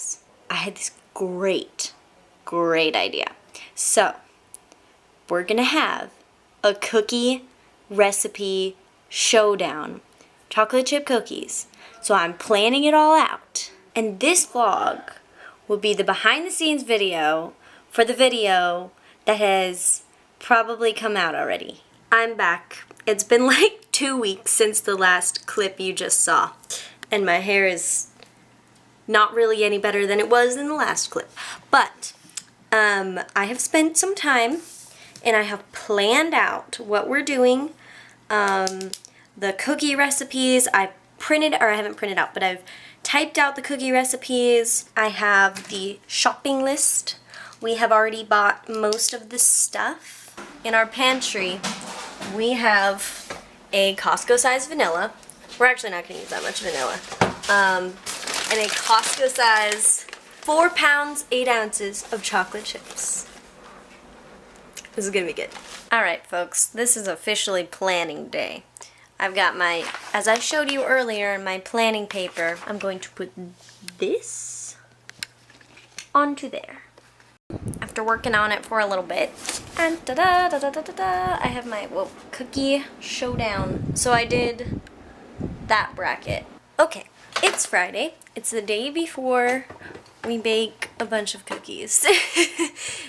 guys, I had this great idea. So, we're gonna have a cookie recipe showdown. Chocolate chip cookies. So I'm planning it all out. And this vlog will be the behind the scenes video for the video that has probably come out already. I'm back. It's been like 2 weeks since the last clip you just saw. And my hair is not really any better than it was in the last clip. But I have spent some time and I have planned out what we're doing. The cookie recipes I've printed, or I haven't printed out, but I've typed out the cookie recipes. I have the shopping list. We have already bought most of the stuff. In our pantry, we have a Costco size vanilla. We're actually not going to use that much vanilla. And a Costco size 4 pounds, 8 ounces of chocolate chips. This is going to be good. Alright folks, this is officially planning day. I've got my, as I showed you earlier in my planning paper, I'm going to put this onto there. After working on it for a little bit, and I have my, Cookie Showdown. So I did that bracket. Okay, it's Friday. It's the day before we bake a bunch of cookies.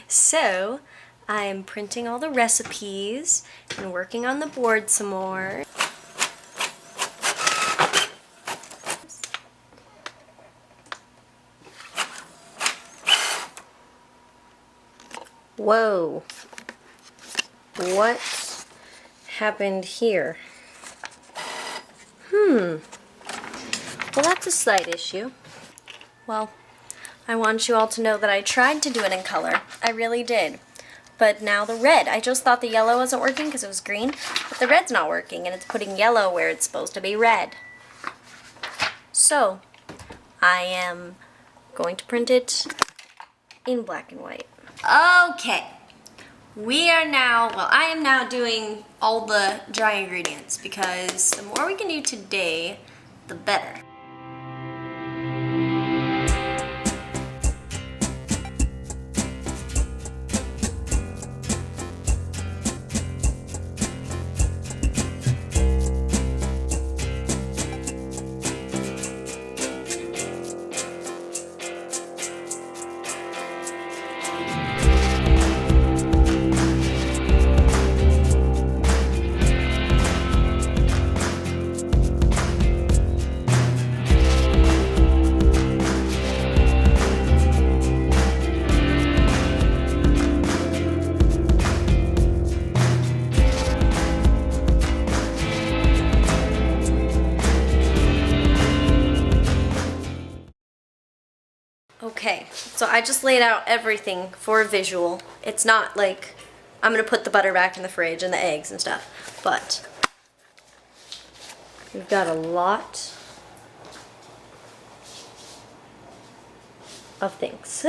So I'm printing all the recipes and working on the board some more. Whoa. What happened here? Well, that's a slight issue. Well, I want you all to know that I tried to do it in color. I really did. But now the red, I just thought the yellow wasn't working because it was green, but the red's not working and it's putting yellow where it's supposed to be red. So, I am going to print it in black and white. Okay, I am now doing all the dry ingredients because the more we can do today, the better. Okay, so I just laid out everything for a visual. It's not like I'm gonna put the butter back in the fridge and the eggs and stuff, but we've got a lot of things.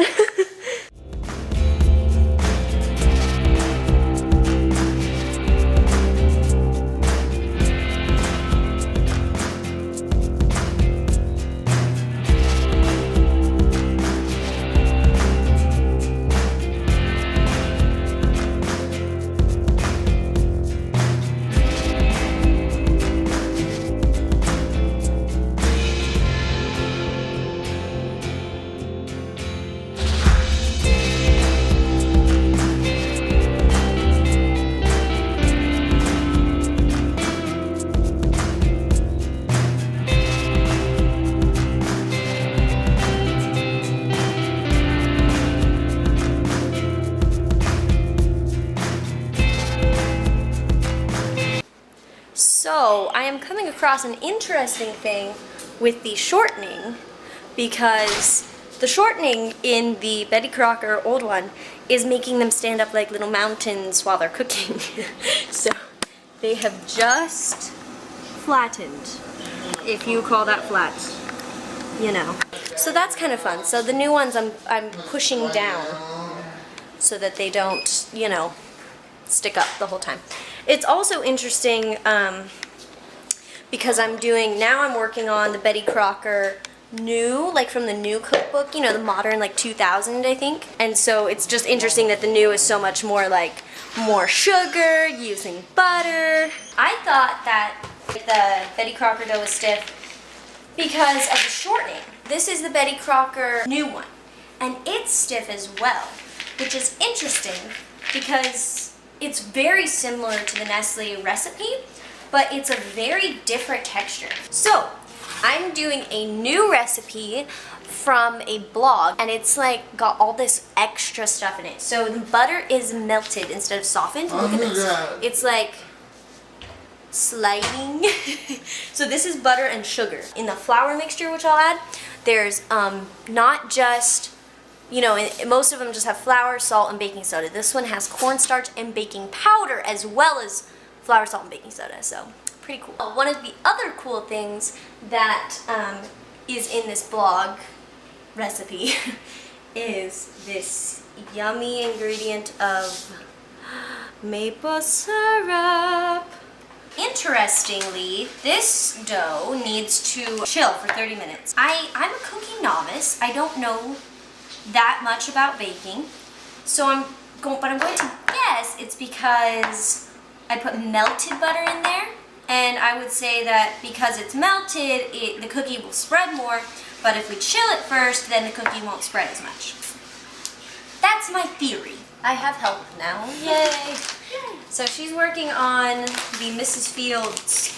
So I am coming across an interesting thing with the shortening, because the shortening in the Betty Crocker old one is making them stand up like little mountains while they're cooking. So they have just flattened, if you call that flat, you know. So that's kind of fun. So the new ones I'm pushing down so that they don't, you know, stick up the whole time. It's also interesting because I'm working on the Betty Crocker new, like from the new cookbook, you know, the modern like 2000, I think. And so it's just interesting that the new is so much more like more sugar, using butter. I thought that the Betty Crocker dough was stiff because of the shortening. This is the Betty Crocker new one, and it's stiff as well, which is interesting because it's very similar to the Nestle recipe, but it's a very different texture. So I'm doing a new recipe from a blog, and it's like got all this extra stuff in it. So the butter is melted instead of softened. Look at this. It's like sliding. So this is butter and sugar. In the flour mixture, which I'll add, there's not just, you know, most of them just have flour, salt, and baking soda. This one has cornstarch and baking powder as well as flour, salt, and baking soda. So pretty cool. One of the other cool things that is in this blog recipe is this yummy ingredient of maple syrup. Interestingly, this dough needs to chill for 30 minutes. I'm a cookie novice. I don't know that much about baking, so I'm going to guess it's because I put melted butter in there, and I would say that because it's melted, the cookie will spread more, but if we chill it first, then the cookie won't spread as much. That's my theory. I have help now. Yay! So she's working on the Mrs. Fields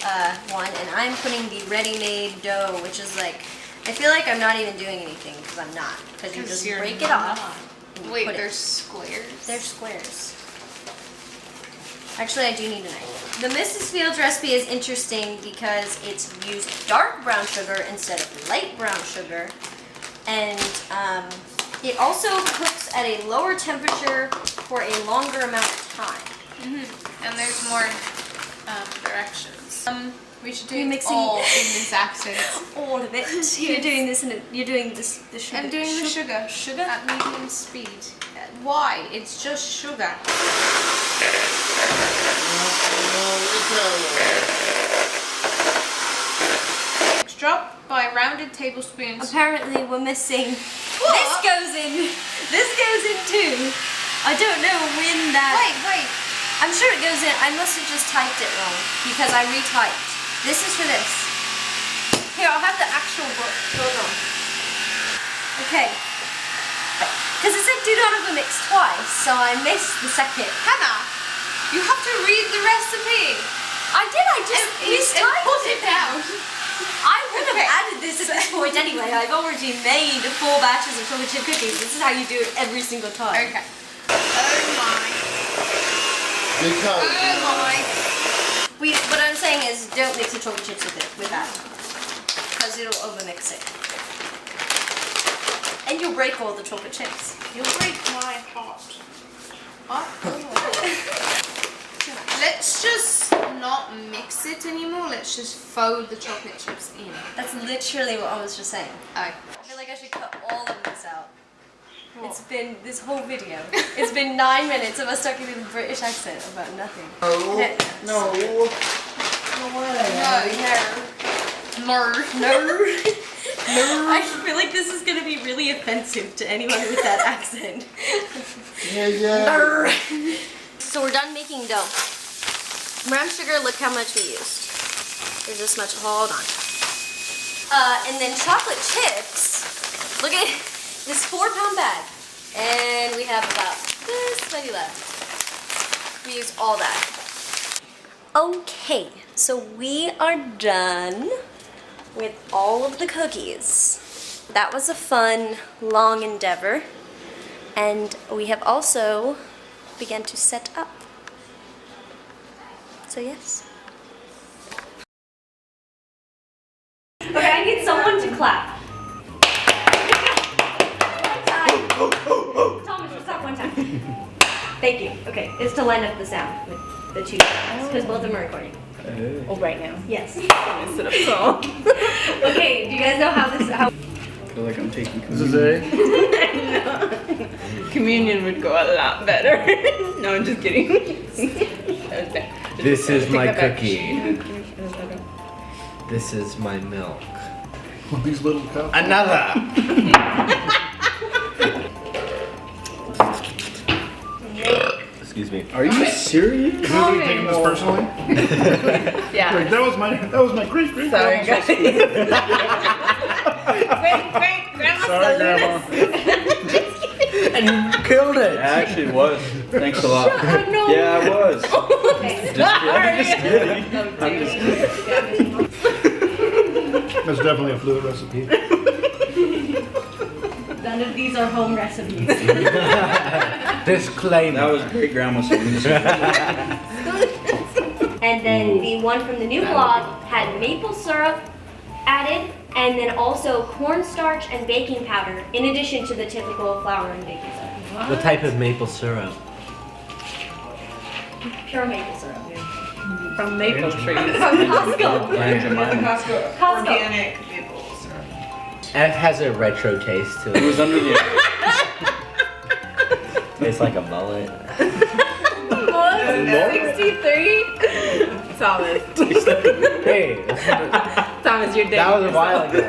one, and I'm putting the ready-made dough, which is like, I feel like I'm not even doing anything because I'm not. Because you just break it off. Wait, they're squares? They're squares. Actually, I do need a knife. The Mrs. Fields recipe is interesting because it's used dark brown sugar instead of light brown sugar. And it also cooks at a lower temperature for a longer amount of time. And there's more directions. We should do mixing all in this accent. All of it. You're doing this you're doing this the sugar. I'm doing the sugar. Sugar? At medium speed. Why? It's just sugar. Drop by rounded tablespoons. Apparently we're missing. This goes in. This goes in too. I don't know when that. Wait. I'm sure it goes in. I must have just typed it wrong because I retyped. This is for this. Here, I'll have the actual book. Hold on. Okay. Because it said do not overmix twice, so I missed the second. Hannah, you have to read the recipe. I did. I just mistyped put it down. I would have added this at this point anyway. I've already made 4 batches of chocolate chip cookies. This is how you do it every single time. Okay. Oh my. Because. Oh my. What I'm saying is don't mix the chocolate chips with that. Because it'll overmix it. And you'll break all the chocolate chips. You'll break my heart. What? Let's just not mix it anymore. Let's just fold the chocolate chips in. That's literally what I was just saying. Oh. I feel like I should cut all of this out. What? It's been this whole video. It's been 9 minutes of us talking in a British accent about nothing. No. No. No. I feel like this is going to be really offensive to anyone with that accent. Yeah. So we're done making dough. Brown sugar, look how much we used. There's this much, hold on. And then chocolate chips, look at this 4-pound bag. And we have about this many left. We used all that. Okay, so we are done with all of the cookies. That was a fun, long endeavor. And we have also begun to set up. So yes. Okay, I need someone to clap. One time. Thomas, just clap one time. Thank you. Okay, it's to line up the sound with the 2 sounds, because both of them are recording. Oh, right now. Yes. Mess it up so. Okay, do you guys know how this? I feel like I'm taking communion. This is Communion would go a lot better. No, I'm just kidding. That was bad. This is Take my that back. cookie. This is my milk. With these little cups. Another. Excuse me. Are you serious? Is Calm he taking it. this personally? Yeah. Like, that was my great Sorry, grandma's guys. recipe. Sorry, Grandma. And you killed it. Yeah, actually it was. Thanks a lot. No. Yeah, I was. Just kidding. That's definitely a fluid recipe. None of these are home recipes. Disclaimer. That was great grandma's food. And then the one from the new blog had maple syrup added, and then also cornstarch and baking powder, in addition to the typical flour and baking soda. What type of maple syrup? Pure maple syrup. From maple trees. From Costco. Costco. Costco. Organic maple syrup. It has a retro taste to It it. was under the. Tastes like a mullet. What? 63? Thomas. Hey, Thomas, you're dead. that was a while ago.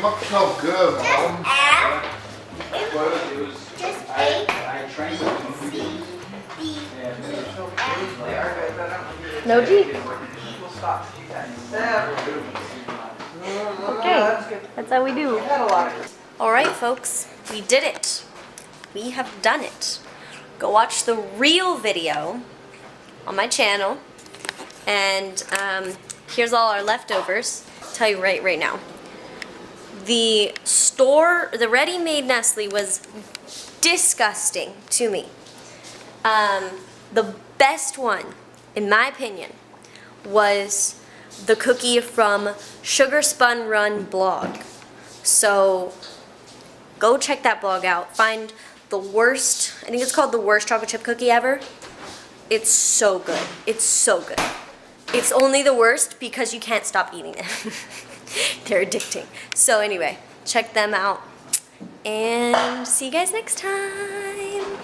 Looks so good, Mom. No G. Okay, that's how we do. All right, folks, we did it. We have done it. Go watch the real video on my channel, and here's all our leftovers. I'll tell you right now. The ready-made Nestle was disgusting to me. The best one, in my opinion, was the cookie from Sugar Spun Run blog. So go check that blog out. Find the worst, I think it's called the worst chocolate chip cookie ever. It's so good. It's so good. It's only the worst because you can't stop eating it. They're addicting. So anyway, check them out. And see you guys next time.